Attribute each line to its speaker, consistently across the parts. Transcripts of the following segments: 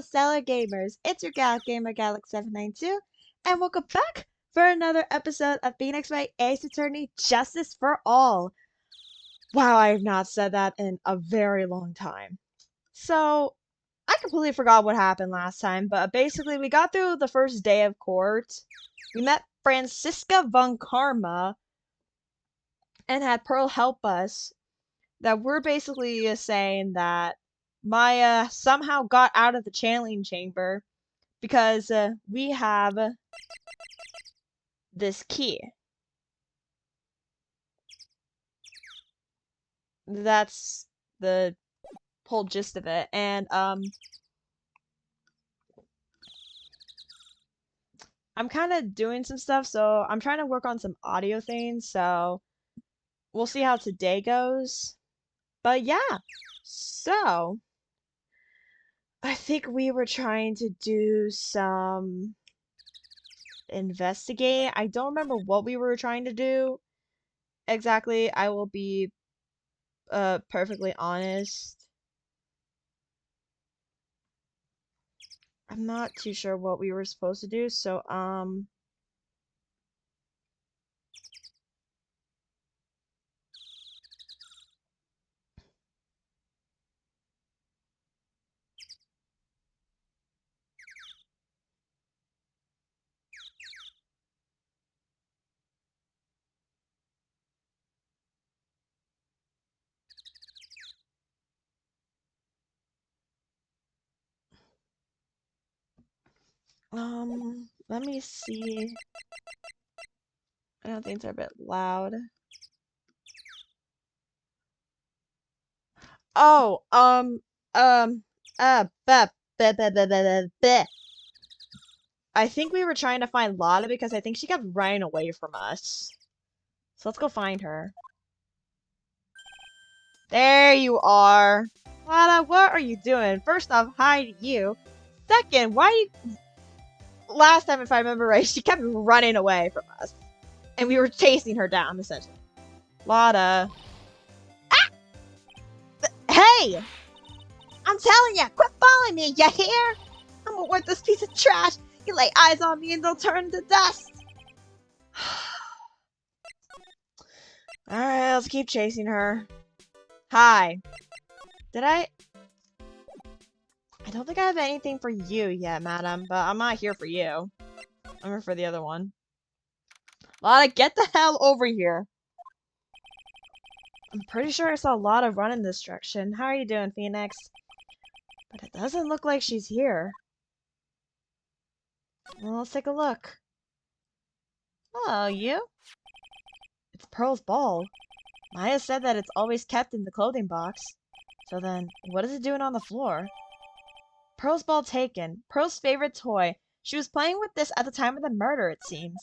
Speaker 1: stellar gamers, it's your gal GamerGal 792, and welcome back for another episode of Phoenix Wright Ace Attorney Justice for All. Wow, I have not said that in a very long time. So, I completely forgot what happened last time, but basically we got through the first day of court. We met Francisca von Karma and had Pearl help us. That we're basically saying that Maya somehow got out of the channeling chamber because we have this key. That's the whole gist of it. And I'm kind of doing some stuff, so I'm trying to work on some audio things, so we'll see how today goes. But yeah, so I think we were trying to do some investigate. I don't remember what we were trying to do exactly. I will be perfectly honest. I'm not too sure what we were supposed to do, so let me see. I don't think they're a bit loud. Oh, bleh, bleh, bleh, bleh, bleh, bleh. I think we were trying to find Lotta because I think she kept running away from us. So let's go find her. There you are. Lotta, what are you doing? First off, hi to you. Second, why you... Last time, if I remember right, she kept running away from us. And we were chasing her down, essentially. Lotta. Ah! Hey! I'm telling ya, quit following me, ya hear? I'm a worthless piece of trash. You lay eyes on me and they'll turn to dust. Alright, let's keep chasing her. Hi. Did I don't think I have anything for you yet, madam, but I'm not here for you. I'm here for the other one. Lotta, get the hell over here. I'm pretty sure I saw Lotta run in this direction. How are you doing, Phoenix? But it doesn't look like she's here. Well, let's take a look. Hello, you? It's Pearl's ball. Maya said that it's always kept in the clothing box. So then, what is it doing on the floor? Pearl's ball taken. Pearl's favorite toy. She was playing with this at the time of the murder, it seems.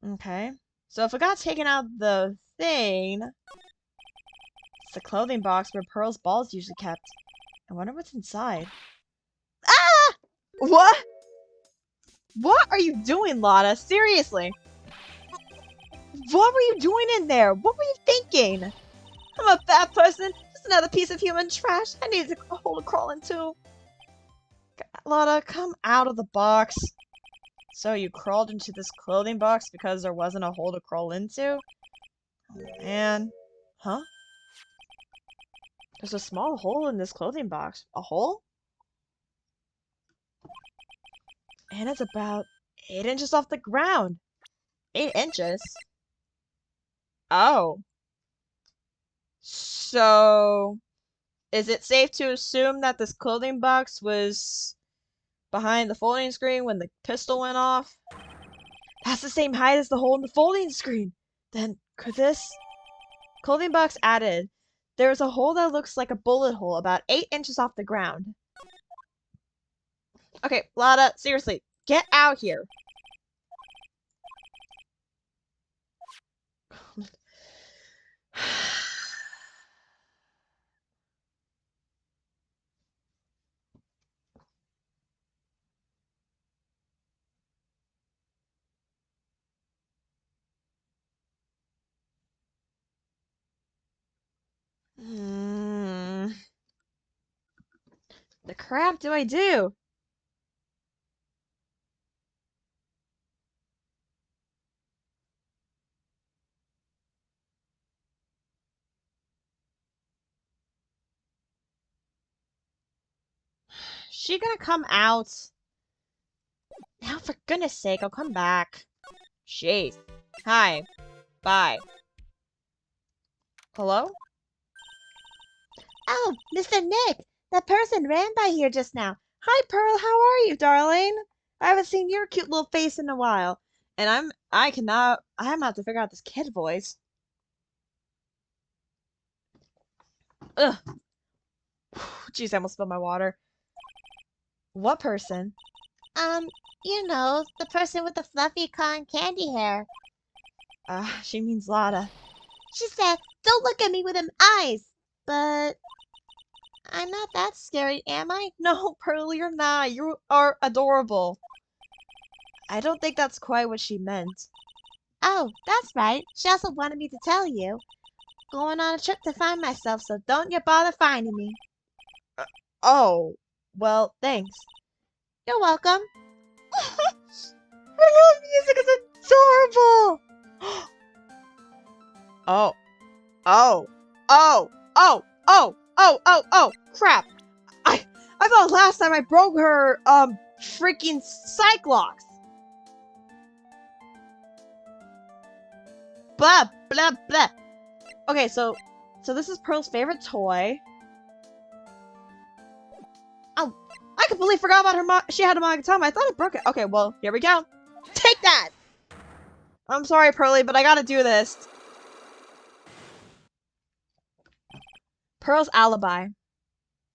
Speaker 1: Okay. So if it got taken out of the thing... It's the clothing box where Pearl's ball's usually kept. I wonder what's inside. Ah! What? What are you doing, Lotta? Seriously. What were you doing in there? What were you thinking? I'm a bad person. Just another piece of human trash. I need a hole to crawl into. Lotta, come out of the box. So you crawled into this clothing box because there wasn't a hole to crawl into? Oh, man. Huh? There's a small hole in this clothing box. A hole? And it's about 8 inches off the ground. 8 inches? Oh. So, is it safe to assume that this clothing box was behind the folding screen when the pistol went off? That's the same height as the hole in the folding screen. Then, could this... Clothing box added. There is a hole that looks like a bullet hole about 8 inches off the ground. Okay, Lotta, seriously, get out here. The crap do I do? She gonna come out? Now, for goodness sake, I'll come back. Jeez. Hi. Bye. Hello?
Speaker 2: Oh, Mr. Nick, that person ran by here just now. Hi, Pearl, how are you, darling?
Speaker 1: I haven't seen your cute little face in a while. And I'm gonna have to figure out this kid voice. Ugh. Jeez, I almost spilled my water. What person?
Speaker 2: Um, you know, the person with the fluffy cotton candy hair.
Speaker 1: She means Lotta.
Speaker 2: She said, don't look at me with them eyes. But I'm not that scary, am I?
Speaker 1: No, Pearl, you're not. You are adorable. I don't think that's quite what she meant.
Speaker 2: Oh, that's right. She also wanted me to tell you. Going on a trip to find myself, so don't you bother finding me.
Speaker 1: Oh, well, thanks.
Speaker 2: You're welcome.
Speaker 1: Her little music is adorable! Oh, oh, oh, oh, oh, oh, oh, oh, crap. I thought last time I broke her, freaking Cyclops. Blah, blah, blah. Okay, so this is Pearl's favorite toy. Oh, I completely forgot about her she had a Magatama. I thought I broke it. Okay, well, here we go. Take that! I'm sorry, Pearly, but I gotta do this. Pearl's alibi.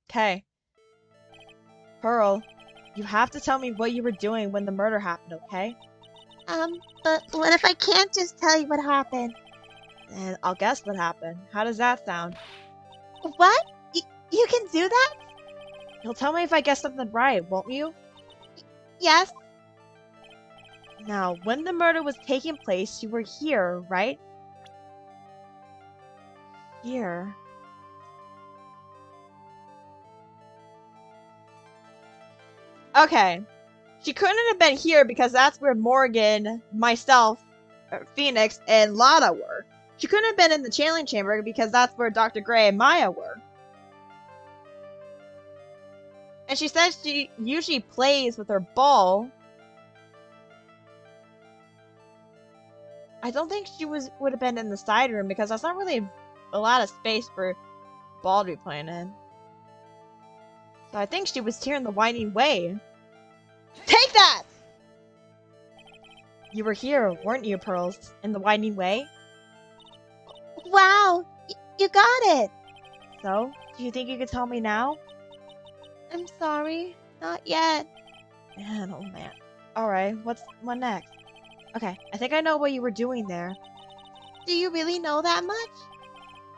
Speaker 1: Okay. Pearl, you have to tell me what you were doing when the murder happened, okay?
Speaker 2: But what if I can't just tell you what happened?
Speaker 1: And I'll guess what happened. How does that sound?
Speaker 2: What? You can do that?
Speaker 1: You'll tell me if I guess something right, won't you?
Speaker 2: Yes.
Speaker 1: Now, when the murder was taking place, you were here, right? Here. Okay. She couldn't have been here because that's where Morgan, myself, Phoenix, and Lotta were. She couldn't have been in the channeling chamber because that's where Dr. Gray and Maya were. And she says she usually plays with her ball. I don't think she would have been in the side room because that's not really a lot of space for ball to be playing in. So I think she was here in the winding way. Take that! You were here, weren't you, Pearls? In the winding way?
Speaker 2: Wow, you got it.
Speaker 1: So, do you think you could tell me now?
Speaker 2: I'm sorry, not yet.
Speaker 1: Man, oh man. Alright, what next? Okay, I think I know what you were doing there.
Speaker 2: Do you really know that much?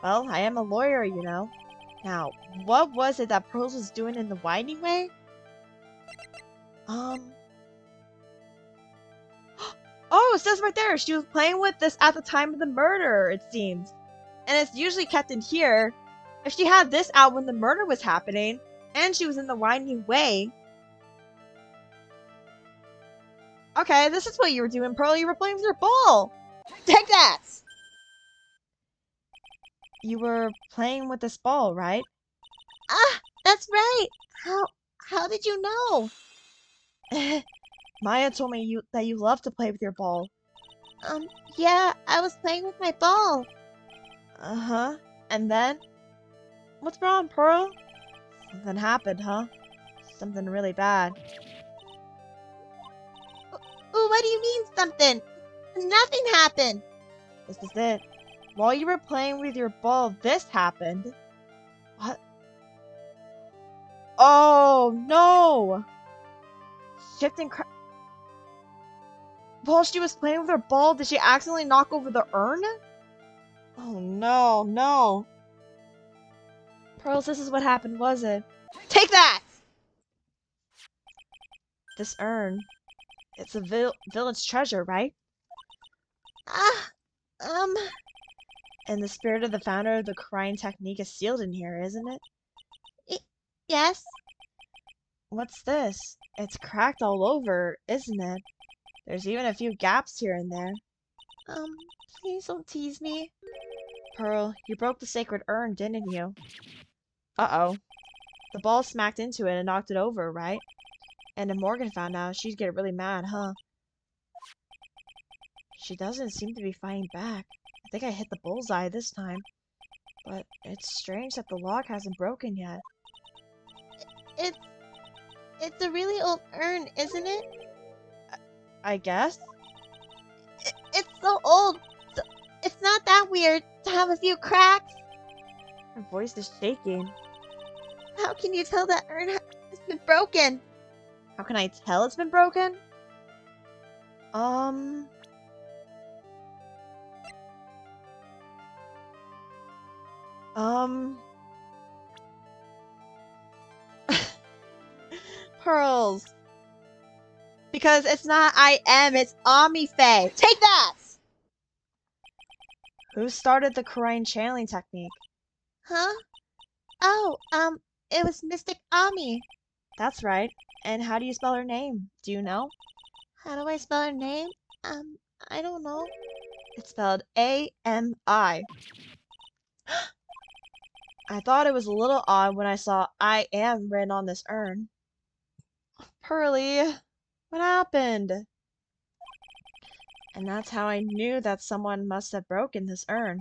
Speaker 1: Well, I am a lawyer, you know. Now, what was it that Pearls was doing in the winding way? Oh, it says right there, she was playing with this at the time of the murder, it seems. And it's usually kept in here. If she had this out when the murder was happening, and she was in the winding way. Okay, this is what you were doing, Pearl. You were playing with your ball. Take that! You were playing with this ball, right?
Speaker 2: Ah, that's right. How did you know?
Speaker 1: Maya told me that you love to play with your ball.
Speaker 2: Yeah, I was playing with my ball.
Speaker 1: Uh-huh. And then? What's wrong, Pearl? Something happened, huh? Something really bad.
Speaker 2: Oh, what do you mean something? Nothing happened.
Speaker 1: This is it. While you were playing with your ball, this happened. What? Oh, no! Shifting While she was playing with her ball, did she accidentally knock over the urn? Oh, no, no. Pearls, this is what happened, was it? Take that! This urn. It's a village treasure, right?
Speaker 2: Ah,
Speaker 1: And the spirit of the founder of the crying technique is sealed in here, isn't it?
Speaker 2: yes.
Speaker 1: What's this? It's cracked all over, isn't it? There's even a few gaps here and there.
Speaker 2: Um, please don't tease me.
Speaker 1: Pearl, you broke the sacred urn, didn't you? Uh-oh. The ball smacked into it and knocked it over, right? And if Morgan found out, she'd get really mad, huh? She doesn't seem to be fighting back. I think I hit the bullseye this time. But it's strange that the log hasn't broken yet.
Speaker 2: It's it's a really old urn, isn't it?
Speaker 1: I guess?
Speaker 2: It's so old. So it's not that weird to have a few cracks.
Speaker 1: Her voice is shaking.
Speaker 2: How can you tell that urn has been broken?
Speaker 1: How can I tell it's been broken? Um... Um... Pearls.
Speaker 2: Because it's not I am, it's Omifay. Take that!
Speaker 1: Who started the Korean channeling technique?
Speaker 2: Huh? Oh, it was Mystic Ami.
Speaker 1: That's right. And how do you spell her name? Do you know?
Speaker 2: How do I spell her name? I don't know.
Speaker 1: It's spelled A-M-I. I thought it was a little odd when I saw I am written on this urn. Pearly, what happened? And that's how I knew that someone must have broken this urn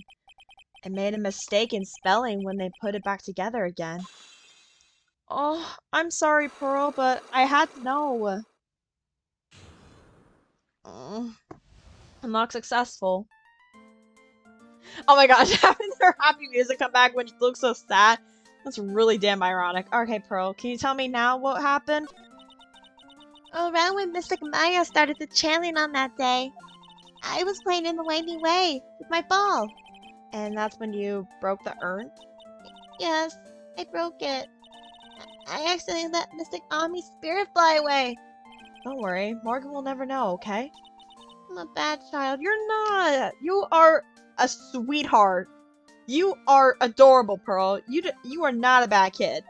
Speaker 1: and made a mistake in spelling when they put it back together again. Oh, I'm sorry, Pearl, but I had to know. Mm, I'm not successful. Oh my gosh, having their happy music come back when she looks so sad. That's really damn ironic. Okay, Pearl, can you tell me now what happened?
Speaker 2: Around when Mystic Maya started the channeling on that day, I was playing in the Winding Way with my ball.
Speaker 1: And that's when you broke the urn?
Speaker 2: Yes, I broke it. I accidentally let Mystic Ami's spirit fly away.
Speaker 1: Don't worry, Morgan will never know, okay?
Speaker 2: I'm a bad child.
Speaker 1: You're not! You are a sweetheart. You are adorable, Pearl. You are not a bad kid.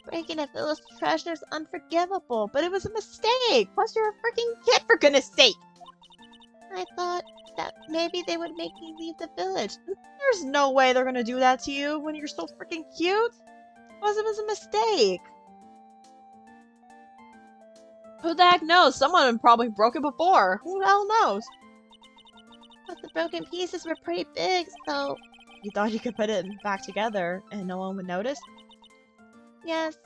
Speaker 2: Breaking a village treasure is unforgivable, but it was a mistake. Plus, you're a freaking kid, for goodness sake. I thought that maybe they would make me leave the village.
Speaker 1: There's no way they're gonna do that to you when you're so freaking cute. Plus, it was a mistake. Who the heck knows? Someone probably broke it before. Who the hell knows?
Speaker 2: But the broken pieces were pretty big, so...
Speaker 1: You thought you could put it back together and no one would notice?
Speaker 2: Yes.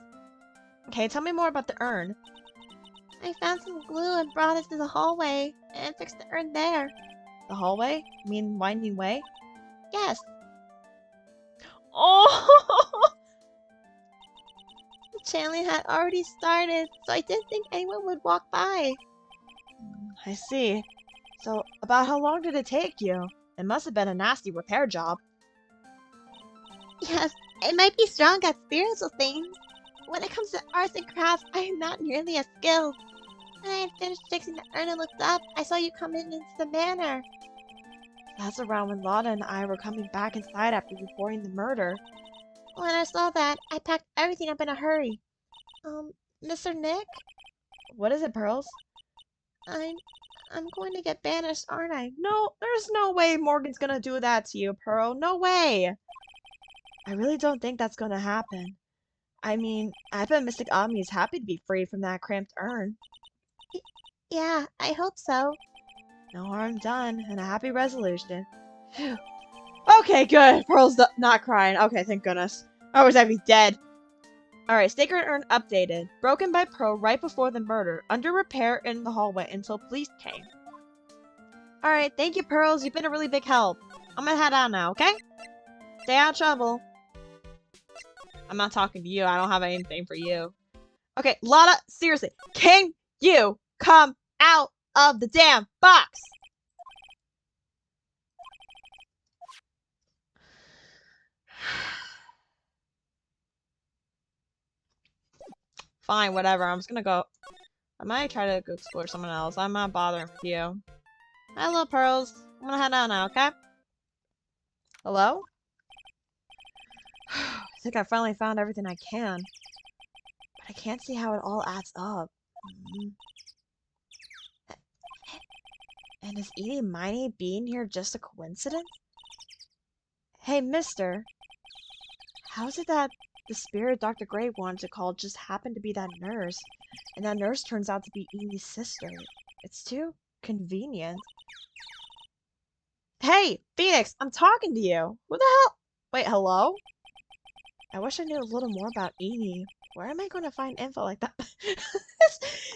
Speaker 1: Okay, tell me more about the urn.
Speaker 2: I found some glue and brought it to the hallway, and fixed the urn there.
Speaker 1: The hallway? You mean Winding Way?
Speaker 2: Yes.
Speaker 1: Oh!
Speaker 2: The channeling had already started, so I didn't think anyone would walk by.
Speaker 1: I see. So, about how long did it take you? It must have been a nasty repair job.
Speaker 2: Yes, I might be strong at spiritual things. When it comes to arts and crafts, I am not nearly as skilled. When I had finished fixing the urn and looked up, I saw you coming into the manor.
Speaker 1: That's around when Lana and I were coming back inside after reporting the murder.
Speaker 2: When I saw that, I packed everything up in a hurry. Mr. Nick?
Speaker 1: What is it, Pearls?
Speaker 2: I'm going to get banished, aren't I?
Speaker 1: No, there's no way Morgan's gonna do that to you, Pearl. No way! I really don't think that's gonna happen. I mean, I bet Mystic Omni is happy to be free from that cramped urn.
Speaker 2: Yeah, I hope so.
Speaker 1: No harm done, and a happy resolution. Phew. Okay, good. Pearl's not crying. Okay, thank goodness. Otherwise, I'd be dead. Alright, Sacred Urn updated. Broken by Pearl right before the murder. Under repair in the hallway until police came. Alright, thank you, Pearls. You've been a really big help. I'm gonna head out now, okay? Stay out of trouble. I'm not talking to you. I don't have anything for you. Okay, Lana, seriously. Can you come out of the damn box? Fine, whatever. I'm just gonna go. I might try to go explore someone else. I'm not bothering with you. Hello, Pearls. I'm gonna head out now, okay? Hello? I think I finally found everything I can. But I can't see how it all adds up. Mm. And is eating Miney being here just a coincidence? Hey, mister, how is it that the spirit Dr. Gray wanted to call just happened to be that nurse, and that nurse turns out to be Edie's sister? It's too convenient. Hey, Phoenix, I'm talking to you. Who the hell? Wait, hello? I wish I knew a little more about Edie. Where am I going to find info like that?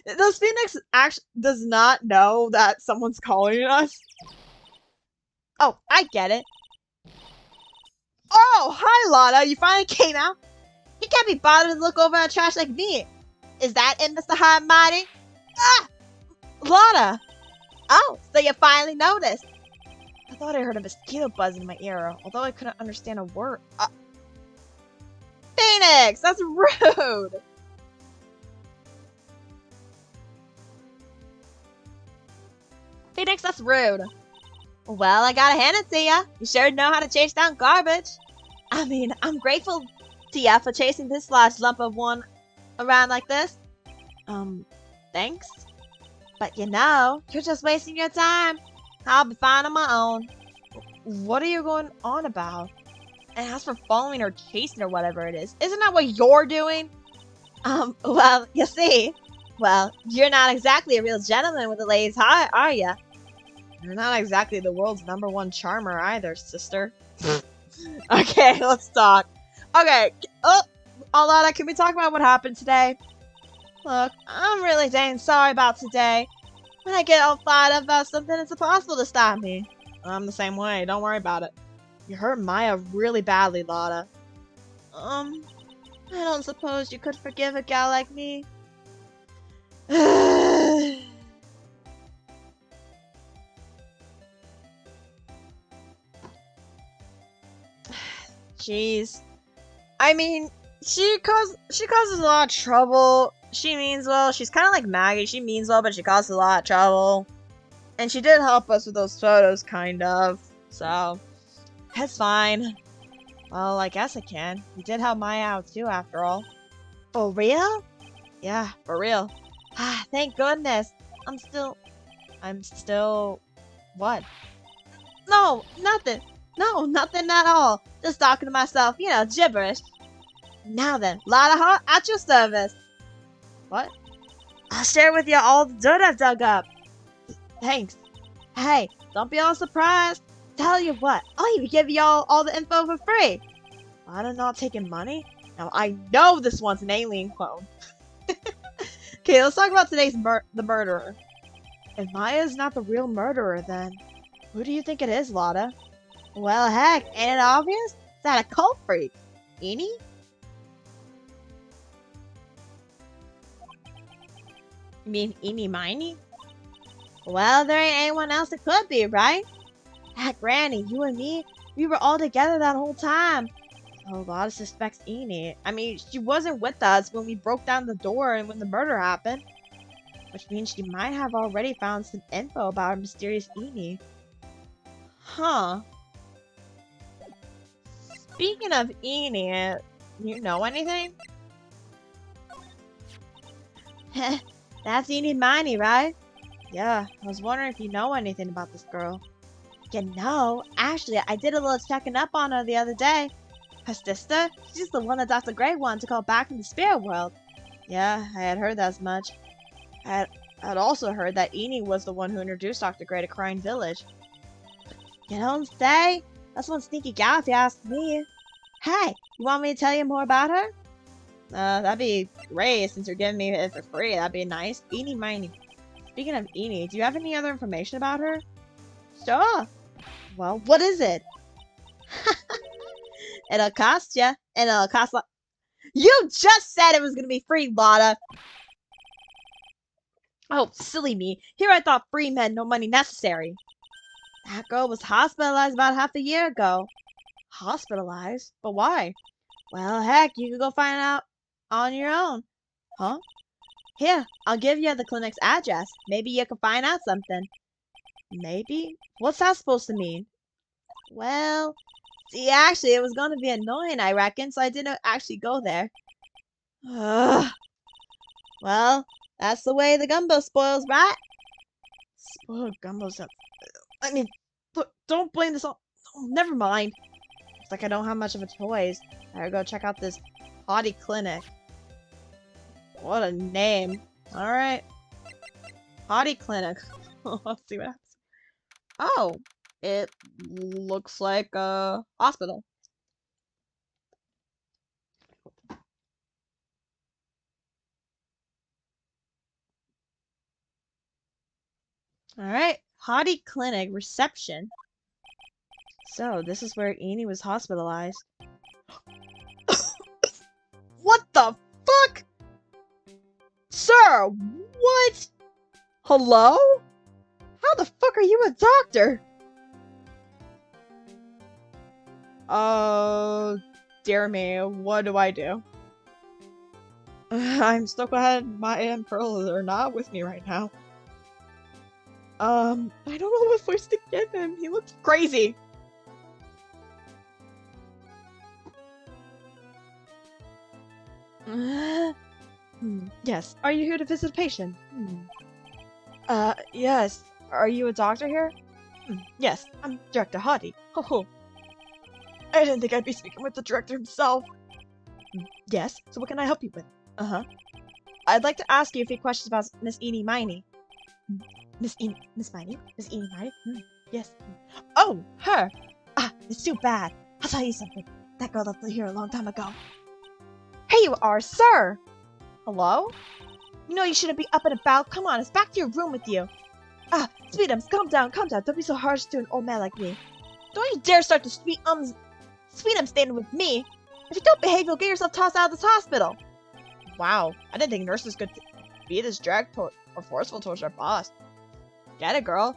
Speaker 1: Does Phoenix actually does not know that someone's calling us? Oh, I get it. Oh, hi, Lana. You finally came out. You can't be bothered to look over at trash like me. Is that it, Mr. High and Mighty? Ah! Lana! Oh, so you finally noticed. I thought I heard a mosquito buzz in my ear, although I couldn't understand a word. Phoenix! That's rude! Phoenix, that's rude. Well, I gotta hand it to ya. You sure know how to chase down garbage. I mean, I'm grateful to ya for chasing this large lump of one around like this. Thanks? But you know, you're just wasting your time. I'll be fine on my own. What are you going on about? And as for following or chasing or whatever it is, isn't that what you're doing? Well, you see, you're not exactly a real gentleman with a lady's heart, are ya? You're not exactly the world's #1 charmer either, sister. Okay, let's talk. Okay, Alana, can we talk about what happened today? Look, I'm really dang sorry about today. When I get all fired up about something, it's impossible to stop me. I'm the same way, don't worry about it. You hurt Maya really badly, Lana. I don't suppose you could forgive a gal like me. Jeez. I mean, she causes a lot of trouble. She means well. She's kind of like Maggie. She means well, but she causes a lot of trouble. And she did help us with those photos, kind of. So, that's fine. Well, I guess I can. You did help Maya out too, after all. For real? Yeah, for real. Ah, thank goodness. I'm still... What? No, nothing. No, nothing at all. Just talking to myself, you know, gibberish. Now then, lot of heart at your service. What? I'll share with you all the dirt I've dug up. Thanks. Hey, don't be all surprised. Tell you what, I'll even give y'all all the info for free. I'm not taking money? Now, I know this one's an alien clone. Okay, let's talk about today's the murderer. If Maya's not the real murderer, then who do you think it is, Lotta? Well, heck, ain't it obvious? Is that a cult freak? Eenie? You mean Eenie Miney? Well, there ain't anyone else it could be, right? Heck, Granny, you and me, we were all together that whole time. So Lotta suspects Eenie. I mean, she wasn't with us when we broke down the door and when the murder happened. Which means she might have already found some info about our mysterious Eenie. Huh. Speaking of Eenie, you know anything? Heh, that's Eenie Miney, right? Yeah, I was wondering if you know anything about this girl. You know, actually, I did a little checking up on her the other day. Her sister? She's the one that Dr. Gray wanted to call back from the spirit world. Yeah, I had heard as much. I'd also heard that Eenie was the one who introduced Dr. Gray to Crying Village. You don't say? That's one sneaky gal if you ask me. Hey, you want me to tell you more about her? That'd be great since you're giving me it for free. That'd be nice. Eenie Miney. Speaking of Eenie, do you have any other information about her? Sure. Well, what is it? It'll cost ya. And it'll cost You just said it was gonna be free, Lotta! Oh, silly me. Here I thought free meant no money necessary. That girl was hospitalized about half a year ago. Hospitalized? But why? Well, heck, you could go find out on your own. Huh? Here, I'll give you the clinic's address. Maybe you can find out something. Maybe? What's that supposed to mean? Well, see, actually, it was going to be annoying, I reckon, so I didn't actually go there. Ugh.
Speaker 2: Well, that's the way the gumbo spoils, right?
Speaker 1: Spoiled gumbo sounds. I mean, look, don't blame this on. Oh, never mind. Looks like I don't have much of a choice. I gotta go check out this potty clinic. What a name. Alright. Potty clinic. Let's see what happens. Oh, it looks like a hospital. Alright. Potty clinic reception. So, this is where Eni was hospitalized. What the fuck? Sir, what? Hello? How the fuck are you a doctor? Dear me, what do I do? I'm so glad Maya and Pearl are not with me right now. I don't know what voice to give him. He looks crazy. Yes. Are you here to visit a patient? Yes. Are you a doctor here? Yes, I'm Director Hadi. Ho ho. I didn't think I'd be speaking with the director himself. Yes, so what can I help you with? Uh-huh. I'd like to ask you a few questions about Miss Eenie Miney. Miss Miney? Miss Eenie Miney? Yes. Oh, her! Ah, it's too bad. I'll tell you something. That girl left here a long time ago. Here you are, sir! Hello? You know you shouldn't be up and about. Come on, it's back to your room with you. Ah, Sweetums, calm down, calm down. Don't be so harsh to an old man like me. Don't you dare start to Sweetums standing with me. If you don't behave, you'll get yourself tossed out of this hospital. Wow, I didn't think nurses could be this direct or forceful towards their boss. Get it, girl.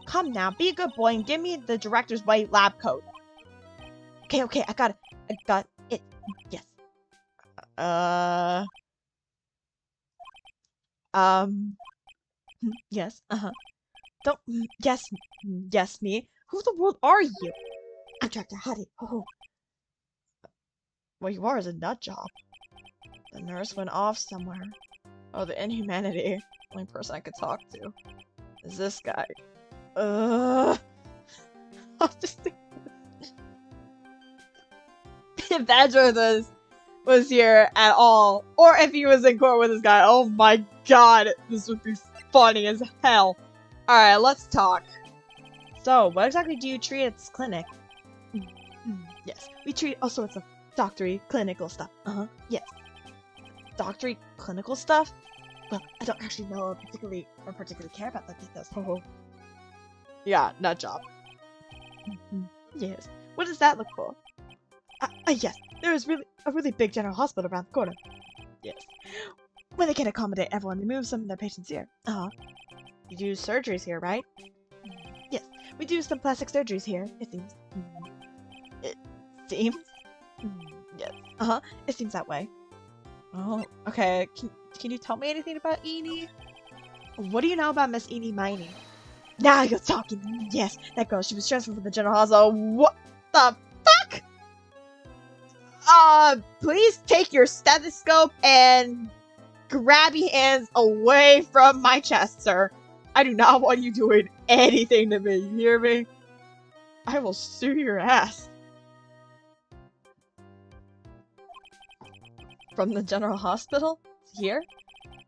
Speaker 1: Come now, be a good boy and give me the director's white lab coat. Okay, I got it. Yes. Yes, Don't, yes, me. Who the world are you? I'm Director Hadi. Oh. What you are is a nut job. The nurse went off somewhere. Oh, the inhumanity. Only person I could talk to is this guy. I'll just think if Badger was here at all, or if he was in court with this guy, oh my god, this would be funny as hell. Alright, let's talk. So, what exactly do you treat at this clinic? Yes, we treat all sorts of doctory, clinical stuff. Yes. Doctory, clinical stuff? Well, I don't actually know or particularly care about the details. Yeah, nut job. Yes. What does that look for? Yes. There is a really big general hospital around the corner. Yes. When they can accommodate everyone, they move some of their patients here. You do surgeries here, right? Yes. We do some plastic surgeries here, it seems. It seems? Yes. It seems that way. Oh, okay. Can you tell me anything about Eni? What do you know about Miss Eenie Miney? Now you're talking. Yes, that girl. She was transferred from the general hospital. What the fuck? Please take your stethoscope and grabby hands away from my chest, sir. I do not want you doing anything to me. You hear me? I will sue your ass. From the general hospital? Here?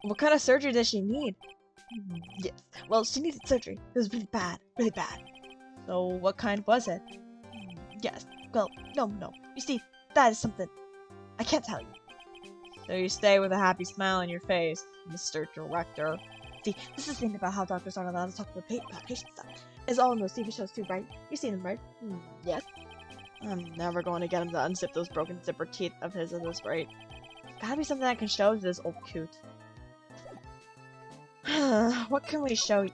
Speaker 1: What kind of surgery does she need? Yes. Well, she needed surgery. It was really bad. Really bad. So, what kind was it? Yes. Well, no. You see, that is something I can't tell you. So you stay with a happy smile on your face, Mr. Director. See, this is the thing about how doctors aren't allowed to talk about patient stuff. It's all in those TV shows too, right? You've seen them, right? Yes. I'm never going to get him to unzip those broken zipper teeth of his at this rate. Gotta be something I can show to this old coot. What can we show you?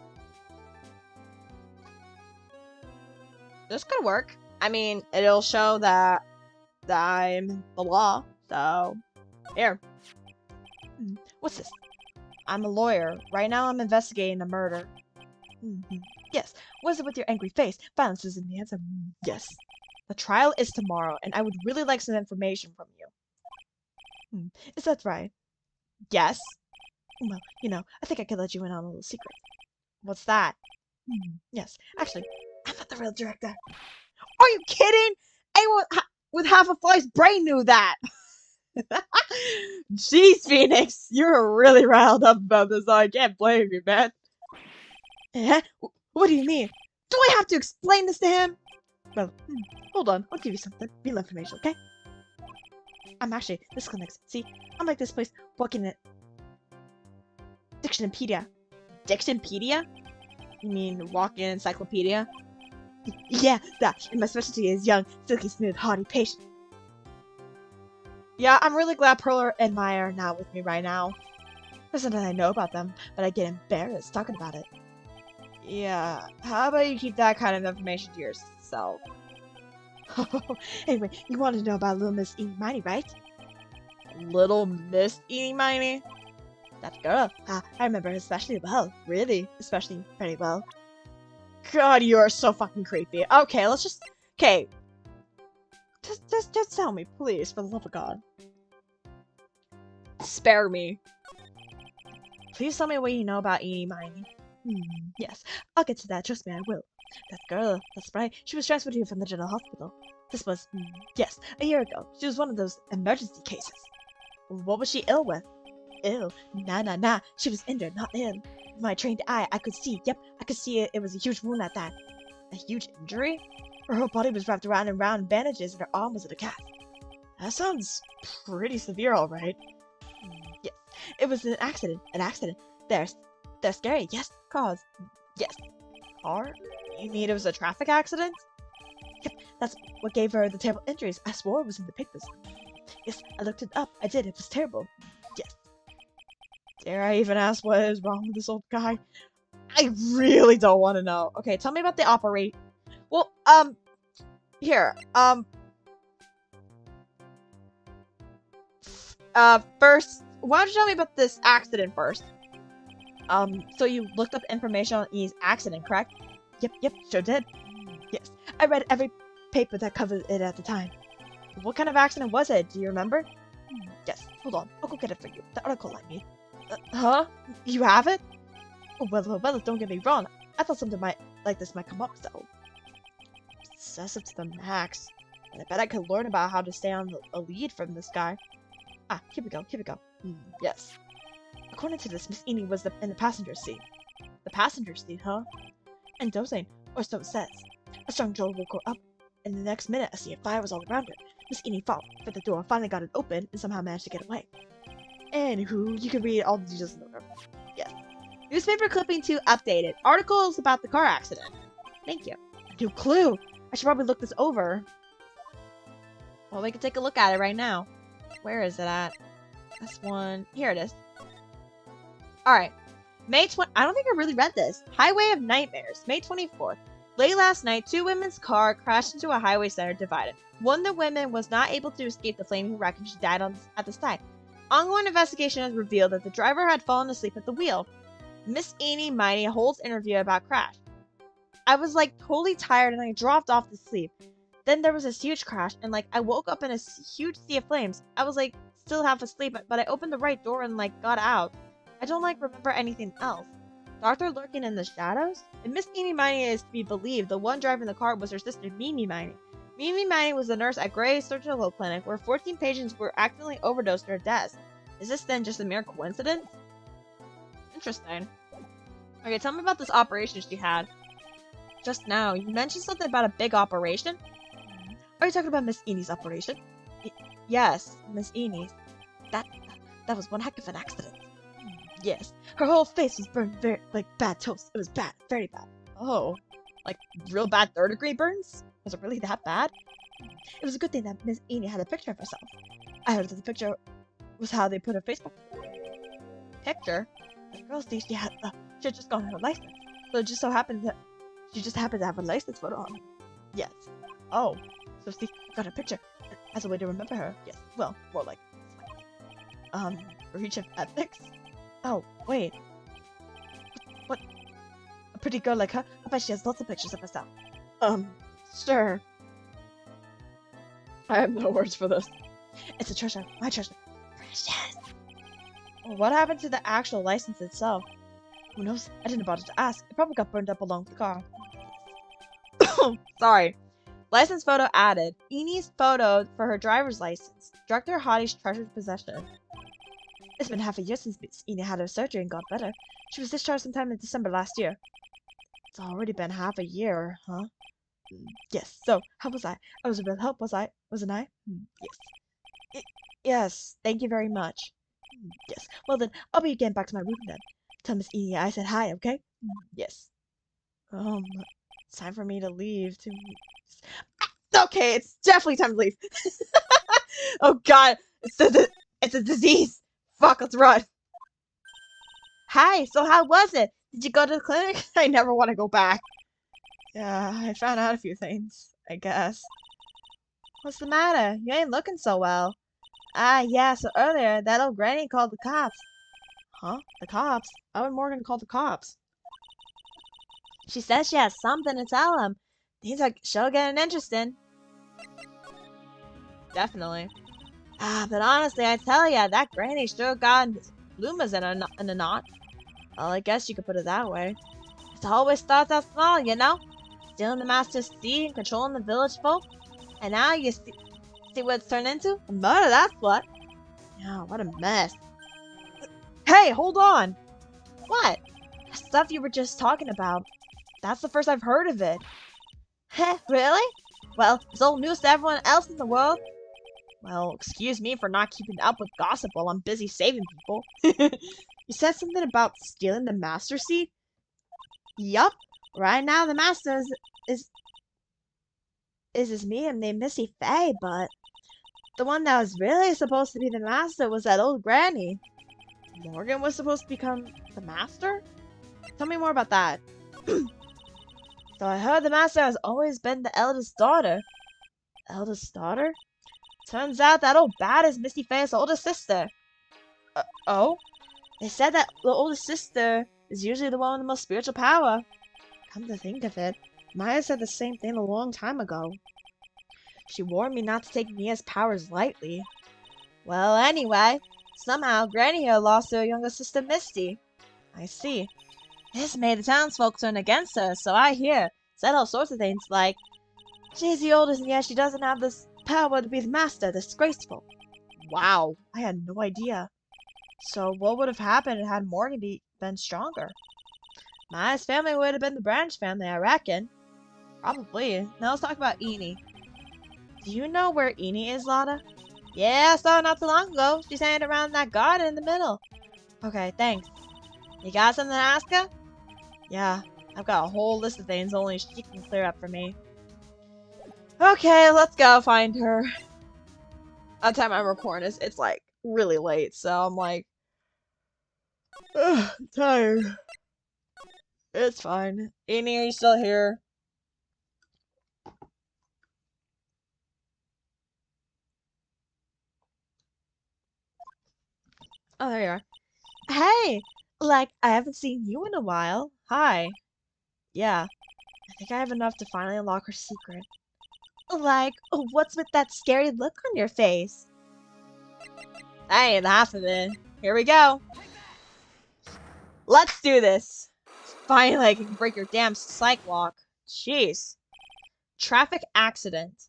Speaker 1: This could work. I mean, it'll show that I'm the law, so... Here. What's this? I'm a lawyer. Right now I'm investigating a murder. Yes. What is it with your angry face? Violence is in the answer. Yes. The trial is tomorrow, and I would really like some information from you. Is that right? Yes. Well, I think I could let you in on a little secret. What's that? Yes, actually, I'm not the real director. Are you kidding? Anyone with half a fly's brain knew that. Jeez, Phoenix, you're really riled up about this. I can't blame you, man. Eh? What do you mean? Do I have to explain this to him? Well, hold on. I'll give you something. Real information, okay? I'm actually this clinic's. See, unlike this place, working at Dictionpedia. Dictionpedia? You mean walking encyclopedia? Yeah, that. And my specialty is young, silky smooth, haughty patient. Yeah, I'm really glad Pearl and Maya are not with me right now. There's something I know about them, but I get embarrassed talking about it. Yeah, how about you keep that kind of information to yourself? Anyway, you wanted to know about Little Miss Eeny Miny, right? Little Miss Eeny Miny? That girl. I remember her especially well. Really, especially pretty well. God, you are so fucking creepy. Okay, let's just... Okay. Just tell me, please, for the love of God. Spare me. Please tell me what you know about Eeny Miny. Yes, I'll get to that. Trust me, I will. That girl, that's right. She was transferred here from the general hospital. This was, yes, a year ago. She was one of those emergency cases. What was she ill with? Ill? Nah. She was injured, not ill. With my trained eye, I could see. Yep, I could see it. It was a huge wound at that. A huge injury? Her whole body was wrapped around and around in bandages, and her arm was in a cast. That sounds pretty severe, all right. Yes, it was an accident. An accident. They're scary. Yes, cause. Yes. Car? You mean it was a traffic accident? Yep, that's what gave her the terrible injuries. I swore it was in the papers. Yes, I looked it up. I did. It was terrible. Yes. Dare I even ask what is wrong with this old guy? I really don't want to know. Okay, tell me about the operation. Well, here, first, why don't you tell me about this accident first? So you looked up information on E's accident, correct? Yep, sure did. Yes, I read every paper that covered it at the time. What kind of accident was it? Do you remember? Yes, hold on. I'll go get it for you. The article I need. Huh? You have it? Oh, well, don't get me wrong. I thought something like this might come up, so. Obsessive to the max. And I bet I could learn about how to stay on a lead from this guy. Ah, here we go. Yes. According to this, Miss Eeny was in the passenger seat. The passenger seat, huh? And dozing, or so it says. A strong jolt woke her up, and the next minute a sea of fire was all around her. Miss Eeny fought, but the door finally got it open and somehow managed to get away. Anywho, you can read all the details in the room. Yes. Newspaper clipping 2 updated. Articles about the car accident. Thank you. No clue. I should probably look this over. Well, we can take a look at it right now. Where is it at? This one. Here it is. Alright. May 20. I don't think I really read this. Highway of Nightmares. May 24th. Late last night, 2 women's car crashed into a highway center divided. One of the women was not able to escape the flaming wreck and she died at the site. Ongoing investigation has revealed that the driver had fallen asleep at the wheel. Miss Eeny Miny holds interview about crash. I was like totally tired and I dropped off to sleep. Then there was this huge crash and like I woke up in a huge sea of flames. I was like still half asleep, but I opened the right door and like got out. I don't like remember anything else. Doctor lurking in the shadows? If Miss Eeny Miny is to be believed, the one driving the car was her sister Mimi Miny. Mimi Miny was a nurse at Gray's Surgical Clinic where 14 patients were accidentally overdosed or deaths. Is this then just a mere coincidence? Interesting. Okay, tell me about this operation she had. Just now, you mentioned something about a big operation? Are you talking about Miss Eeny's operation? Yes, Miss Eeny's. That was one heck of an accident. Yes, her whole face was burned very, like, bad toast. It was bad, very bad. Oh, like, real bad third-degree burns? Was it really that bad? It was a good thing that Miss Eeny had a picture of herself. I heard that the picture was how they put her Facebook. Picture? The girl thinks she had just gotten her license. So it just so happened that she just happened to have a license photo on. Yes. Oh, so she got a picture as a way to remember her. Yes. Well, more like breach of ethics. Oh, wait. What? A pretty girl like her? I bet she has lots of pictures of herself. Sure. I have no words for this. It's a treasure. My treasure. Precious. Well, what happened to the actual license itself? Who knows? I didn't bother to ask. It probably got burned up along with the car. Sorry. License photo added. Eni's photo for her driver's license. Director Hottie's treasured possession. It's been half a year since Miss Eni had her surgery and got better. She was discharged sometime in December last year. It's already been half a year, huh? Yes. So, how was I? I was a real help, wasn't I? Yes. Yes. Thank you very much. Yes. Well then, I'll be getting back to my room then. Tell Miss Eni I said hi, okay? Yes. It's time for me to leave. Okay, it's definitely time to leave. Oh God, it's a disease. Fuck, let's run. Hi. So how was it? Did you go to the clinic? I never want to go back. Yeah, I found out a few things, I guess. What's the matter? You ain't looking so well. Ah, yeah, so earlier, that old granny called the cops. Huh? The cops? Why would Morgan call the cops? She says she has something to tell him. Things are sure getting interesting. Definitely. Ah, but honestly, I tell ya, that granny sure got bloomers in a knot. Well, I guess you could put it that way. It always starts out small, you know? Stealing the master's seed and controlling the village folk. And now you see what it's turned into? A murder, that's what. Yeah, what a mess. Hey, hold on! What? The stuff you were just talking about. That's the first I've heard of it. Heh, really? Well, it's old news to everyone else in the world. Well, excuse me for not keeping up with gossip while I'm busy saving people. You said something about stealing the master seed? Yup. Right now the master is his medium named Missy Faye, but the one that was really supposed to be the master was that old granny. Morgan was supposed to become the master? Tell me more about that. So I heard the master has always been the eldest daughter. Eldest daughter? Turns out that old bat is Misty Faye's oldest sister. Oh? They said that the oldest sister is usually the one with the most spiritual power. Come to think of it, Maya said the same thing a long time ago. She warned me not to take Mia's powers lightly. Well, anyway, somehow Granny here lost her younger sister Misty. I see. This made the townsfolk turn against her, so I hear. Said all sorts of things like, she's the oldest and yet she doesn't have this power to be the master, disgraceful. Wow, I had no idea. So what would have happened had Morgan been stronger? Maya's family would have been the Branch family, I reckon. Probably. Now let's talk about Eni. Do you know where Eni is, Lotta? Yeah, I saw her not too long ago. She's hanging around that garden in the middle. Okay, thanks. You got something to ask her? Yeah, I've got a whole list of things only she can clear up for me. Okay, let's go find her. By the time I'm recording this, it's like really late, so I'm like, ugh, tired. It's fine. Eni, are you still here? Oh, there you are. Hey! Like, I haven't seen you in a while. Hi. Yeah, I think I have enough to finally unlock her secret. Like, what's with that scary look on your face? That ain't half of it. Here we go. Let's do this. Finally, I can break your damn psych lock. Jeez. Traffic accident.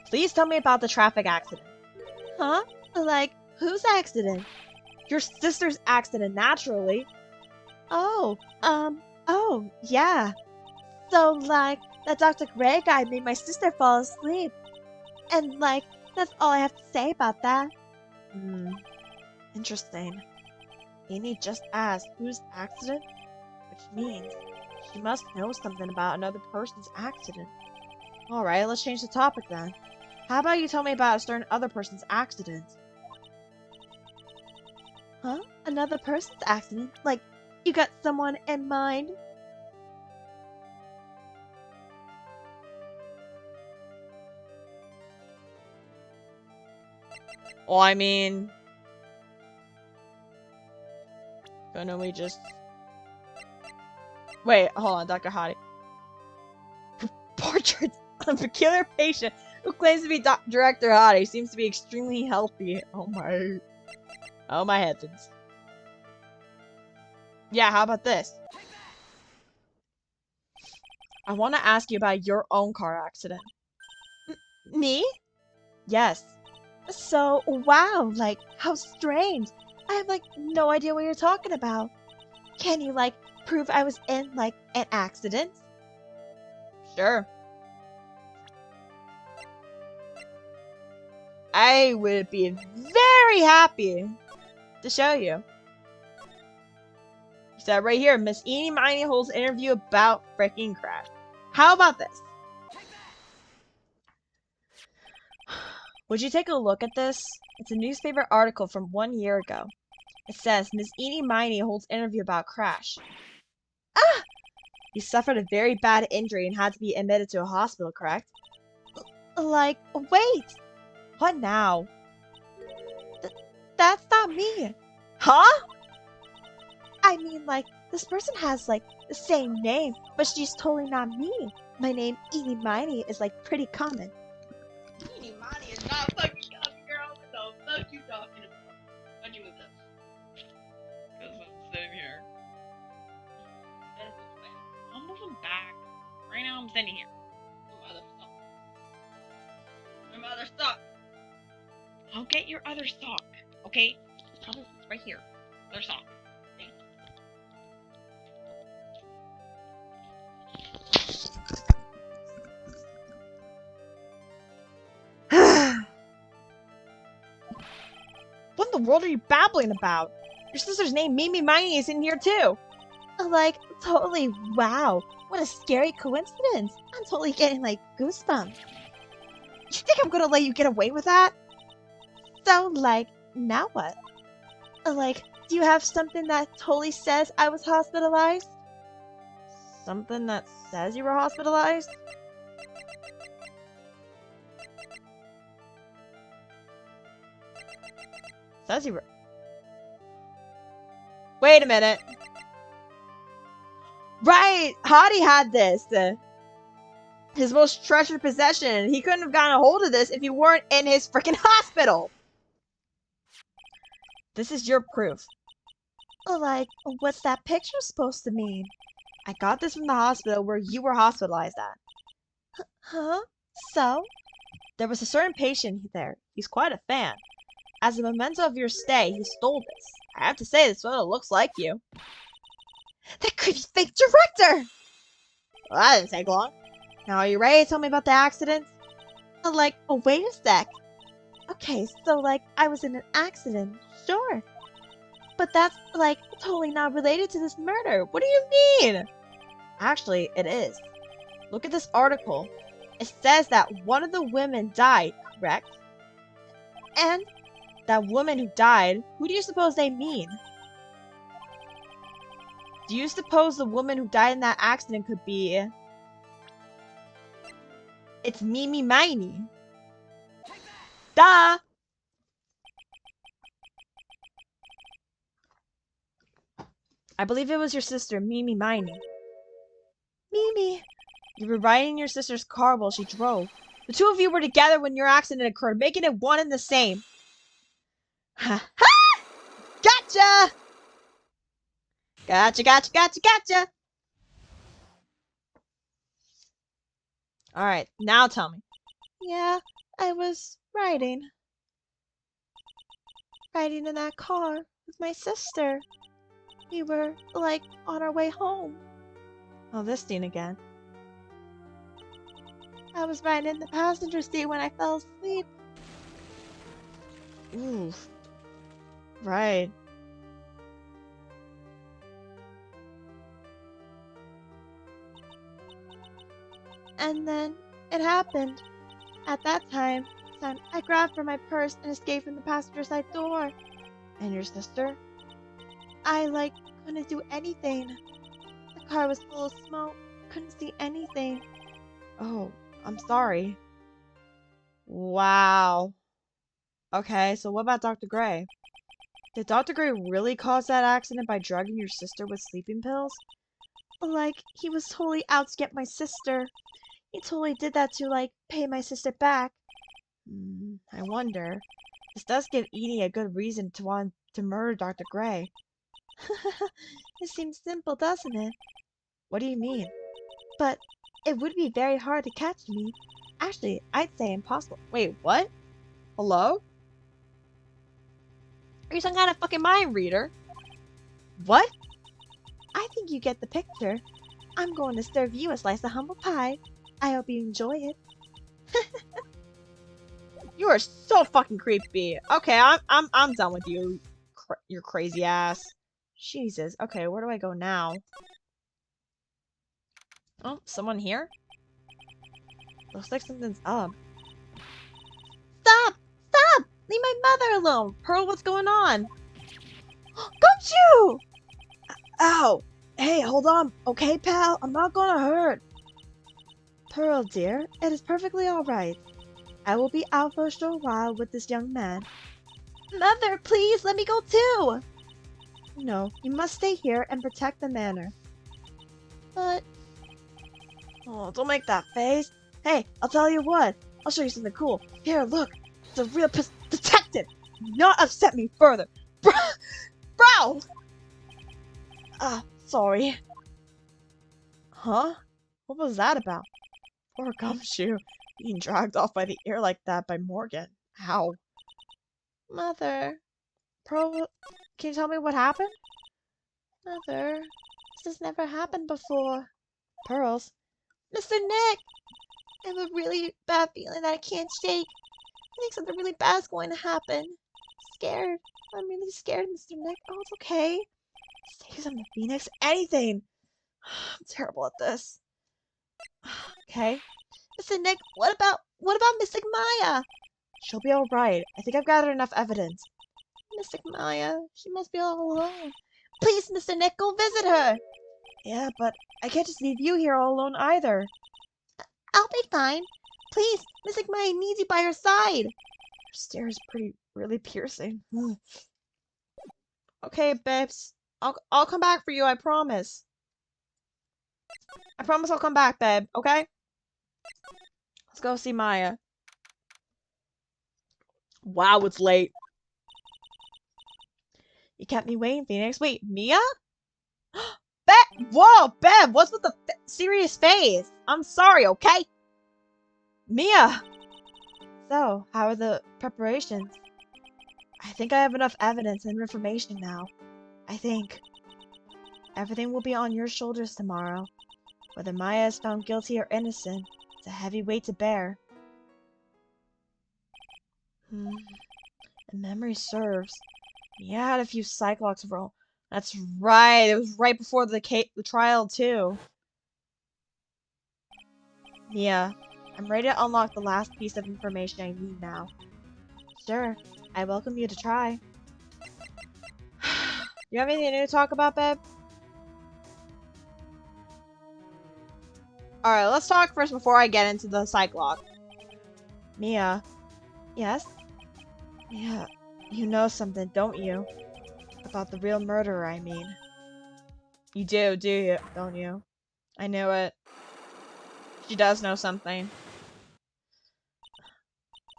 Speaker 1: Please tell me about the traffic accident. Huh? Like, whose accident? Your sister's accident, naturally. Oh, oh, yeah. So, like, that Dr. Gray guy made my sister fall asleep. And, like, that's all I have to say about that. Interesting. Amy just asked whose accident? Which means she must know something about another person's accident. Alright, let's change the topic then. How about you tell me about a certain other person's accident? Huh? Another person's accident? Like, you got someone in mind? Well, I mean... Couldn't we just... Wait, hold on, Dr. Hottie. Portrait of a peculiar patient who claims to be Director Hottie seems to be extremely healthy. Oh my... Oh my heavens. Yeah, how about this? I want to ask you about your own car accident.
Speaker 2: Me?
Speaker 1: Yes.
Speaker 2: So, wow, like, how strange. I have, like, no idea what you're talking about. Can you, like, prove I was in, like, an accident?
Speaker 1: Sure. I would be very happy to show you. So right here, Miss Eenie Miney holds interview about freaking crash. How about this? Would you take a look at this? It's a newspaper article from 1 year ago. It says, Miss Eenie Miney holds interview about crash. Ah! You suffered a very bad injury and had to be admitted to a hospital, correct?
Speaker 2: Like, wait!
Speaker 1: What now?
Speaker 2: That's not me!
Speaker 1: Huh?
Speaker 2: I mean, like, this person has, like, the same name, but she's totally not me. My name, Eenie Miney, is, like, pretty common.
Speaker 1: Eenie Miney is not fucking common, girl. What the fuck you talking about? Why'd you move this? Because I'm sitting here. I'm moving back. Right now I'm sitting here. My other sock. I'll get your other sock, okay? It's right here. Other sock. What in the world are you babbling about? Your sister's name, Mimi Miney, is in here too.
Speaker 2: Like, totally, wow. What a scary coincidence. I'm totally getting, like, goosebumps.
Speaker 1: You think I'm gonna let you get away with that?
Speaker 2: So, like, now what? Like, do you have something that totally says I was hospitalized?
Speaker 1: Something that says you were hospitalized? Says you were... Wait a minute. Right! Hottie had this. His most treasured possession. He couldn't have gotten a hold of this if you weren't in his freaking hospital. This is your proof.
Speaker 2: Like, what's that picture supposed to mean?
Speaker 1: I got this from the hospital where you were hospitalized at.
Speaker 2: Huh? So?
Speaker 1: There was a certain patient there. He's quite a fan. As a memento of your stay, he stole this. I have to say, this photo looks like you.
Speaker 2: That creepy fake director!
Speaker 1: Well, that didn't take long. Now, are you ready to tell me about the accident?
Speaker 2: Like, oh, wait a sec. Okay, so, like, I was in an accident, sure. But that's, like, totally not related to this murder. What do you mean?
Speaker 1: Actually, it is. Look at this article. It says that one of the women died, correct?
Speaker 2: And
Speaker 1: that woman who died, who do you suppose they mean? Do you suppose the woman who died in that accident could be... It's Mimi Miney. Duh! I believe it was your sister, Mimi Miney.
Speaker 2: Mimi.
Speaker 1: You were riding in your sister's car while she drove. The two of you were together when your accident occurred, making it one and the same. Ha ha! Gotcha! Gotcha, gotcha, gotcha, gotcha! Alright, now tell me.
Speaker 2: Yeah, I was riding in that car with my sister. We were, like, on our way home.
Speaker 1: Oh, this scene again.
Speaker 2: I was riding in the passenger seat when I fell asleep.
Speaker 1: Oof. Right.
Speaker 2: And then it happened. At that time, I grabbed for my purse and escaped from the passenger side door.
Speaker 1: And your sister?
Speaker 2: I, like, couldn't do anything. The car was full of smoke. Couldn't see anything.
Speaker 1: Oh, I'm sorry. Wow. Okay, so what about Dr. Gray? Did Dr. Gray really cause that accident by drugging your sister with sleeping pills?
Speaker 2: Like, he was totally out to get my sister. He totally did that to, like, pay my sister back.
Speaker 1: I wonder. This does give Edie a good reason to want to murder Dr. Gray.
Speaker 2: It seems simple, doesn't it?
Speaker 1: What do you mean?
Speaker 2: But it would be very hard to catch me. Actually, I'd say impossible.
Speaker 1: Wait, what? Hello? Are you some kind of fucking mind reader? What?
Speaker 2: I think you get the picture. I'm going to serve you a slice of humble pie. I hope you enjoy it.
Speaker 1: You are so fucking creepy. Okay, I'm done with you. Your crazy ass. Jesus. Okay, where do I go now? Oh, someone here? Looks like something's up.
Speaker 2: Stop! Stop! Leave my mother alone!
Speaker 1: Pearl, what's going on?
Speaker 2: Gumshoe!
Speaker 1: Ow! Hey, hold on. Okay, pal? I'm not gonna hurt.
Speaker 2: Pearl, dear, it is perfectly alright. I will be out for a short while with this young man. Mother, please, let me go too! No, you must stay here and protect the manor. But...
Speaker 1: Oh, don't make that face. Hey, I'll tell you what. I'll show you something cool. Here, look. It's a real detective. Do not upset me further. Bro! Sorry. Huh? What was that about? Poor Gumshoe. Being dragged off by the ear like that by Morgan. Ow.
Speaker 2: Mother.
Speaker 1: Pearl, can you tell me what happened?
Speaker 2: Mother. This has never happened before.
Speaker 1: Pearls?
Speaker 2: Mr. Nick! I have a really bad feeling that I can't shake. I think something really bad is going to happen. Scared. I'm really scared, Mr. Nick. Oh, it's okay.
Speaker 1: Say something, Phoenix. Anything. I'm terrible at this. Okay.
Speaker 2: Mr. Nick, what about Mystic Maya?
Speaker 1: She'll be alright. I think I've gathered enough evidence.
Speaker 2: Mystic Maya, she must be all alone. Please, Mr. Nick, go visit her.
Speaker 1: Yeah, but I can't just leave you here all alone either.
Speaker 2: I'll be fine. Please, Mystic Maya needs you by her side.
Speaker 1: Her stare is really piercing. Okay, babes. I'll come back for you, I promise. I promise I'll come back, babe, okay? Let's go see Maya. Wow, it's late. You kept me waiting, Phoenix. Wait, Mia? Whoa, Bev, what's with the serious face? I'm sorry, okay? Mia! So, how are the preparations? I think I have enough evidence and information now. I think. Everything will be on your shoulders tomorrow. Whether Maya is found guilty or innocent, it's a heavy weight to bear. If memory serves, Mia had a few Cyclops roll. That's right, it was right before the trial, too. Mia, I'm ready to unlock the last piece of information I need now. Sure, I welcome you to try. You have anything new to talk about, babe? Alright, let's talk first before I get into the Cyclops. Mia. Yes? Mia, you know something, don't you? About the real murderer, I mean. You do you? Don't you? I knew it. She does know something.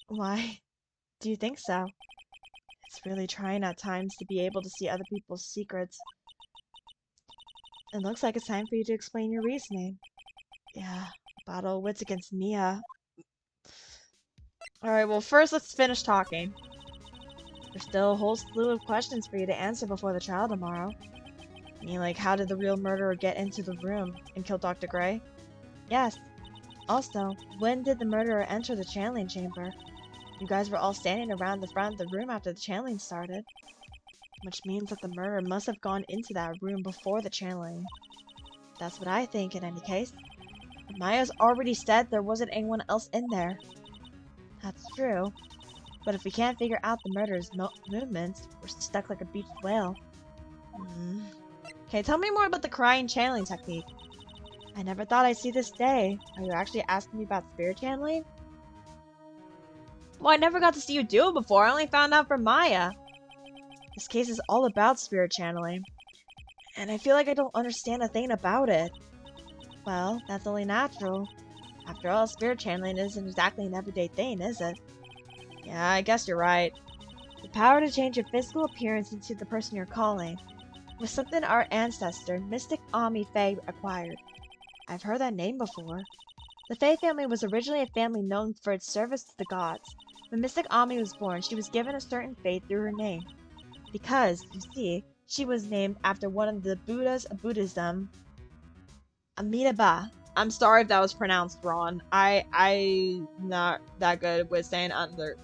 Speaker 1: Why do you think so? It's really trying at times to be able to see other people's secrets. It looks like it's time for you to explain your reasoning. Yeah, battle wits against Mia. Alright, well first let's finish talking. There's still a whole slew of questions for you to answer before the trial tomorrow. I mean, like, how did the real murderer get into the room and kill Dr. Gray? Yes. Also, when did the murderer enter the channeling chamber? You guys were all standing around the front of the room after the channeling started. Which means that the murderer must have gone into that room before the channeling. That's what I think in any case. Maya's already said there wasn't anyone else in there. That's true. But if we can't figure out the murderer's movements, we're stuck like a beached whale. Okay, tell me more about the crying channeling technique. I never thought I'd see this day. Are you actually asking me about spirit channeling? Well, I never got to see you do it before. I only found out from Maya. This case is all about spirit channeling. And I feel like I don't understand a thing about it. Well, that's only natural. After all, spirit channeling isn't exactly an everyday thing, is it? Yeah, I guess you're right.
Speaker 2: The power to change your physical appearance into the person you're calling was something our ancestor, Mystic Ami Faye, acquired. I've heard that name before. The Faye family was originally a family known for its service to the gods. When Mystic Ami was born, she was given a certain fate through her name. Because, you see, she was named after one of the Buddhas of Buddhism, Amitabha.
Speaker 1: I'm sorry if that was pronounced wrong. I'm not that good with saying other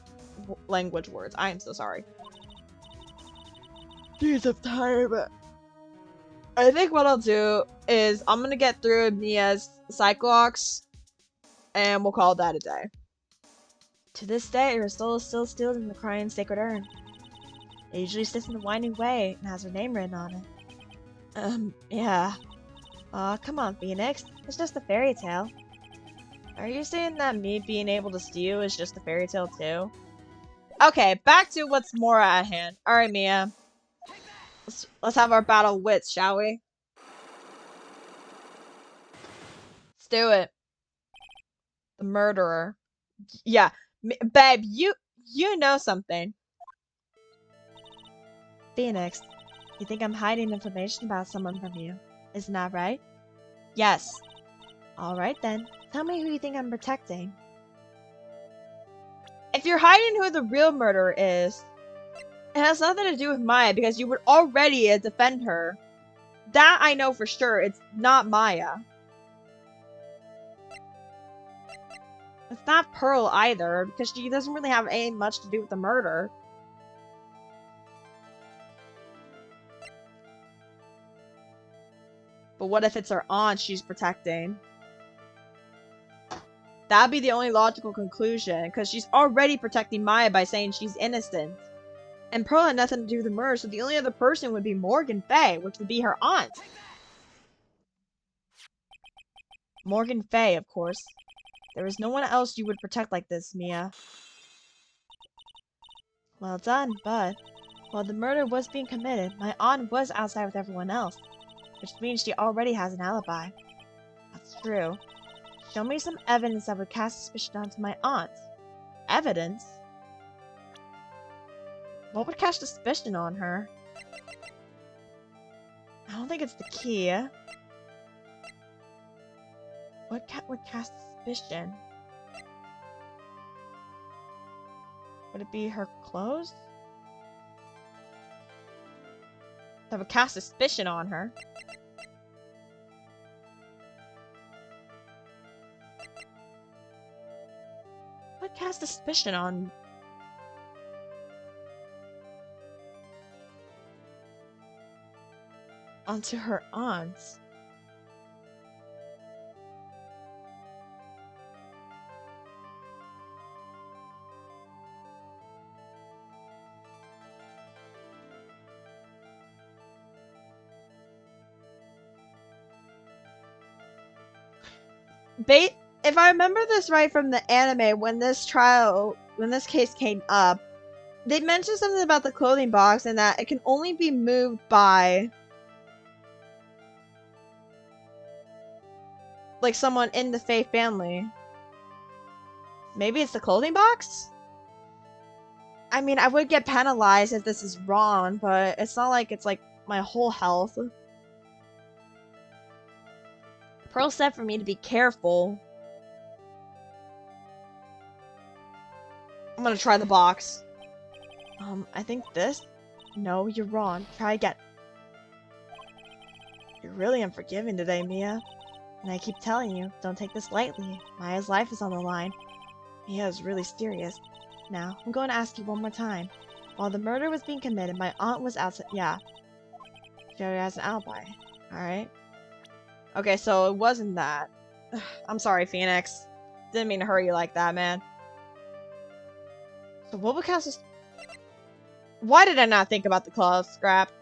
Speaker 1: language words. I am so sorry. Jeez, I'm tired, but I think what I'll do is I'm gonna get through Mia's Cyclox, and we'll call that a day.
Speaker 2: To this day, her soul is still sealed in the crying sacred urn. It usually sits in the winding way and has her name written on it. Yeah. Aw, come on, Phoenix. It's just a fairy tale.
Speaker 1: Are you saying that me being able to steal is just a fairy tale too? Okay, back to what's more at hand. Alright, Mia. Let's have our battle of wits, shall we? Let's do it. The murderer. Yeah, babe, you know something.
Speaker 2: Phoenix, you think I'm hiding information about someone from you, isn't that right?
Speaker 1: Yes.
Speaker 2: Alright then, tell me who you think I'm protecting.
Speaker 1: If you're hiding who the real murderer is, it has nothing to do with Maya because you would already defend her. That I know for sure. It's not Maya. It's not Pearl either because she doesn't really have any much to do with the murder. But what if it's her aunt she's protecting? That'd be the only logical conclusion, because she's already protecting Maya by saying she's innocent. And Pearl had nothing to do with the murder, so the only other person would be Morgan Fay, which would be her aunt. Morgan Fay, of course. There is no one else you would protect like this, Mia.
Speaker 2: Well done, but while the murder was being committed, my aunt was outside with everyone else, which means she already has an alibi.
Speaker 1: That's true.
Speaker 2: Show me some evidence that would cast suspicion onto my aunt.
Speaker 1: Evidence? What would cast suspicion on her? I don't think it's the key. What would cast suspicion? Would it be her clothes? That would cast suspicion on her. What cast suspicion onto her aunt? If I remember this right from the anime, when this case came up, they mentioned something about the clothing box and that it can only be moved by like someone in the Faye family. Maybe it's the clothing box? I mean, I would get penalized if this is wrong, but it's not like it's like my whole health. Pearl said for me to be careful. I'm gonna try the box. I think this? No, you're wrong. Try again. You're really unforgiving today, Mia. And I keep telling you, don't take this lightly. Maya's life is on the line. Mia is really serious. Now, I'm going to ask you one more time. While the murder was being committed, my aunt was outside. Yeah. She already has an alibi. Alright. Okay, so it wasn't that. I'm sorry, Phoenix. Didn't mean to hurt you like that, man. So what would cast this? Why did I not think about the cloth scrap?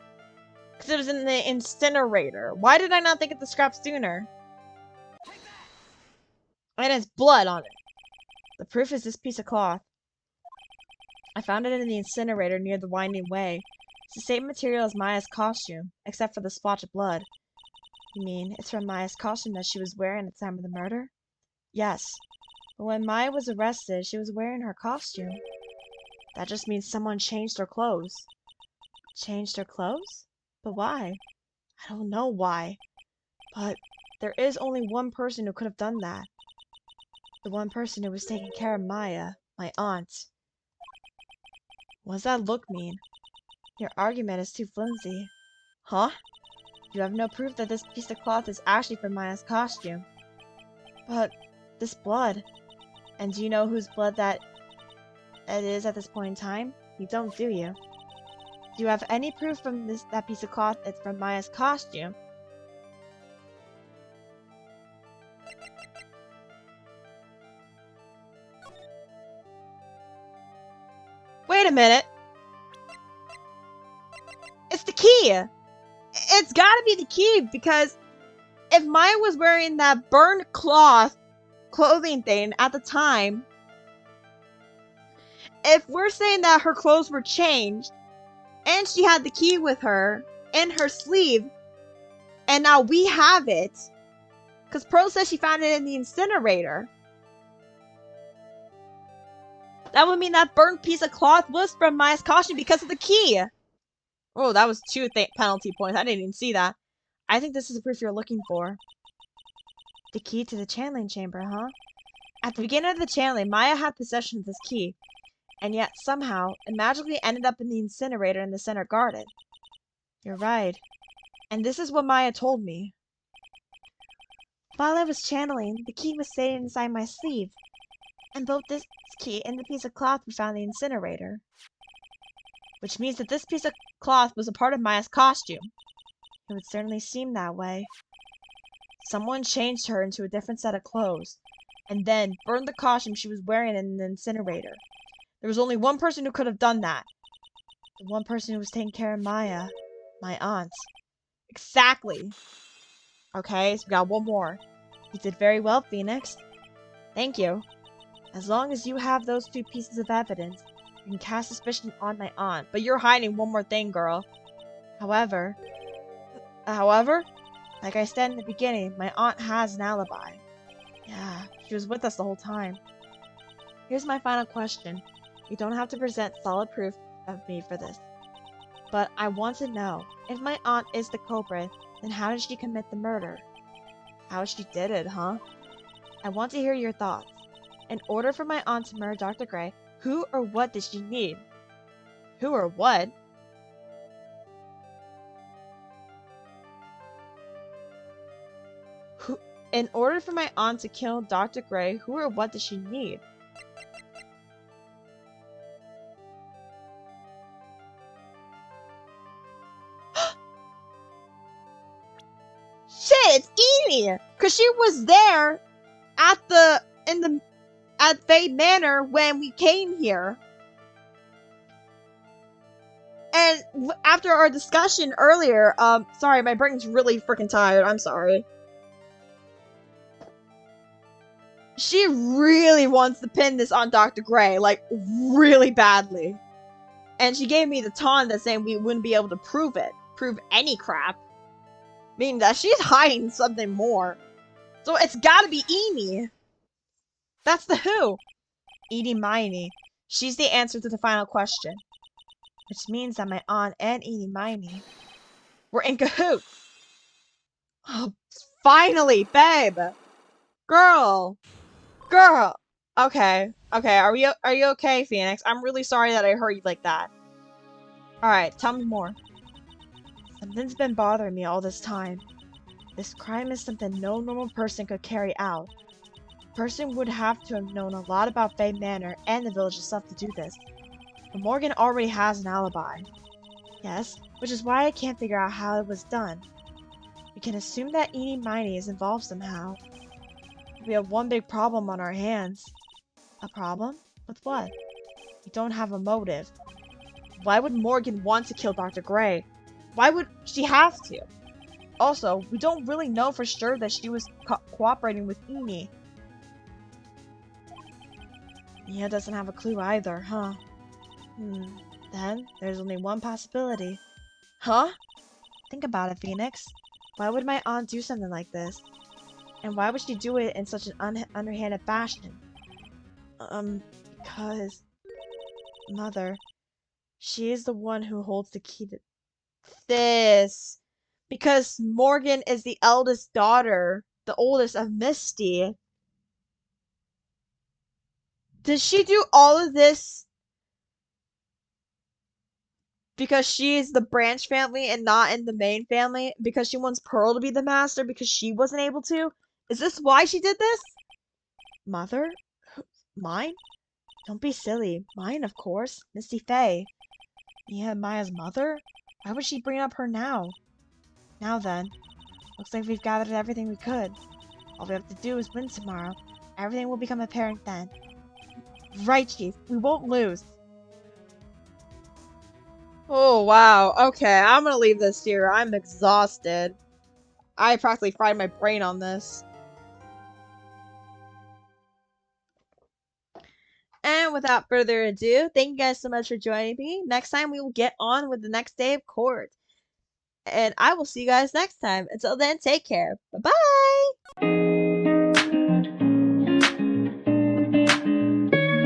Speaker 1: Because it was in the incinerator. Why did I not think of the scrap sooner? And it's blood on it. The proof is this piece of cloth. I found it in the incinerator near the winding way. It's the same material as Maya's costume, except for the splotch of blood. You mean it's from Maya's costume that she was wearing at the time of the murder? Yes. But when Maya was arrested, she was wearing her costume. That just means someone changed her clothes. Changed her clothes? But why? I don't know why. But there is only one person who could have done that. The one person who was taking care of Maya, my aunt. What does that look mean? Your argument is too flimsy. Huh? You have no proof that this piece of cloth is actually from Maya's costume. But this blood. And do you know whose blood that it is at this point in time? You don't, do you? Do you have any proof from that piece of cloth it's from Maya's costume? Wait a minute! It's the key! It's gotta be the key, because if Maya was wearing that burned clothing thing at the time, if we're saying that her clothes were changed, and she had the key with her in her sleeve, and now we have it, because Pearl says she found it in the incinerator, that would mean that burnt piece of cloth was from Maya's costume because of the key. Oh, that was 2 penalty points. I didn't even see that. I think this is the proof you're looking for. The key to the channeling chamber, huh? At the beginning of the channeling, Maya had possession of this key, and yet somehow it magically ended up in the incinerator in the center garden. You're right. And this is what Maya told me. While I was channeling, the key was sitting inside my sleeve, and both this key and the piece of cloth were found in the incinerator. Which means that this piece of cloth was a part of Maya's costume. It would certainly seem that way. Someone changed her into a different set of clothes, and then burned the costume she was wearing in the incinerator. There was only one person who could have done that. The one person who was taking care of Maya. My aunt. Exactly. Okay, so we got one more. You did very well, Phoenix. Thank you. As long as you have those 2 pieces of evidence, you can cast suspicion on my aunt. But you're hiding one more thing, girl. However, like I said in the beginning, my aunt has an alibi. Yeah, she was with us the whole time. Here's my final question. You don't have to present solid proof of me for this. But I want to know, if my aunt is the culprit, then how did she commit the murder? How she did it, huh? I want to hear your thoughts. In order for my aunt to murder Dr. Gray, who or what did she need? Who or what? In order for my aunt to kill Dr. Gray, who or what does she need? Shit, it's Edie! Cause she was there at Fade Manor when we came here. And after our discussion earlier, sorry, my brain's really freaking tired, I'm sorry. She really wants to pin this on Dr. Gray, like, really badly. And she gave me the taunt that saying we wouldn't be able to prove any crap. Meaning that she's hiding something more. So it's gotta be Amy. That's the who. Edie Miney. She's the answer to the final question. Which means that my aunt and Edie Miney were in cahoots. Oh, finally, babe. Girl. Okay. Are you okay, Phoenix? I'm really sorry that I hurt you like that. Alright, tell me more. Something's been bothering me all this time. This crime is something no normal person could carry out. A person would have to have known a lot about Fade Manor and the village itself to do this. But Morgan already has an alibi. Yes, which is why I can't figure out how it was done. We can assume that Eenie Miney is involved somehow. We have one big problem on our hands. A problem? With what? We don't have a motive. Why would Morgan want to kill Dr. Gray? Why would she have to? Also, we don't really know for sure that she was cooperating with Amy. Mia doesn't have a clue either, huh? Then, there's only one possibility. Huh? Think about it, Phoenix. Why would my aunt do something like this? And why would she do it in such an underhanded fashion? Because... Mother, she is the one who holds the key to this. Because Morgan is the eldest daughter, the oldest of Misty. Did she do all of this because she is the branch family and not in the main family? Because she wants Pearl to be the master because she wasn't able to? Is this why she did this? Mother? Mine? Don't be silly. Mine, of course. Misty Faye. Yeah, Maya's mother? Why would she bring up her now? Now then. Looks like we've gathered everything we could. All we have to do is win tomorrow. Everything will become apparent then. Right, Chief. We won't lose. Oh, wow. Okay, I'm gonna leave this here. I'm exhausted. I practically fried my brain on this. And without further ado, thank you guys so much for joining me. Next time, we will get on with the next day of court. And I will see you guys next time. Until then, take care. Bye-bye!